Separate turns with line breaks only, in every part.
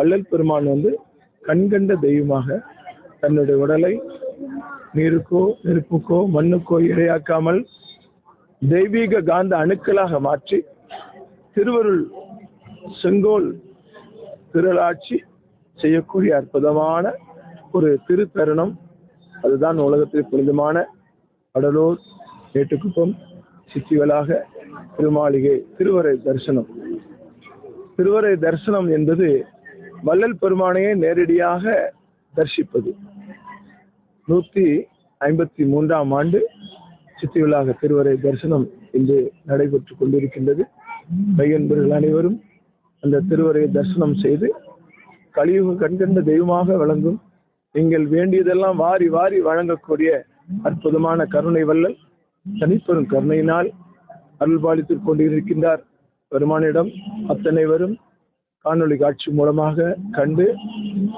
வள்ளல் பெருமான் கண்கண்ட தெய்வமாக தன்னுடைய உடலை நீருக்கோ நெருப்புக்கோ மண்ணுக்கோ இரையாக்காமல் தெய்வீக காந்த அணுக்களாக மாற்றி திருவருள் செங்கோல் திருளாட்சி செய்யக்கூடிய அற்புதமான ஒரு திருத்தருணம். அதுதான் உலகத்தில் புனிதமான வடலூர் மேட்டுக்குப்பம் சித்திவளாக திருமாளிகை திருவரை தரிசனம். திருவரை தரிசனம் என்பது வள்ளல் பெருமானையே நேரடியாக தரிசிப்பது. 153ஆம் ஆண்டு சித்திவளாக திருவரை தரிசனம் இன்று நடைபெற்றுக் கொண்டிருக்கின்றது. மையன்பர்கள் அனைவரும் அந்த திருவரை தரிசனம் செய்து கலியுக கண்கண்ட தெய்வமாக விளங்கும் நீங்கள் வேண்டியதெல்லாம் வாரி வாரி வழங்கக்கூடிய அற்புதமான கருணை வள்ளல் தனிப்பெரும் கருணையினால் அருள்பாலித்துக் கொண்டிருக்கின்றார். பெருமானிடம் அத்தனைவரும் காணொளி காட்சி மூலமாக கண்டு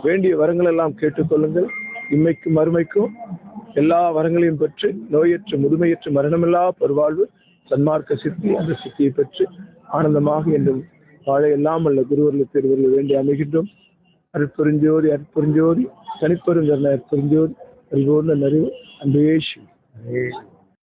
வேண்டிய வரங்கள் எல்லாம் கேட்டுக்கொள்ளுங்கள். இம்மைக்கும் மறுமைக்கும் எல்லா வரங்களையும் பெற்று நோயற்ற முதுமையற்ற மரணமில்லா பெருவாழ்வு சன்மார்க்க சித்தி அந்த சித்தியை பெற்று ஆனந்தமாக என்றும் வாழ எல்லாம் அல்ல குருவர்கள் தேர்வர்கள் வேண்டி அமைகின்றோம். அற்புரிஞ்சோதி அற்புரிஞ்சோதி தனிப்பெருங்கருணை அற்புரிஞ்சோதி அறிவோர்ந்த நிறைவு அன்பே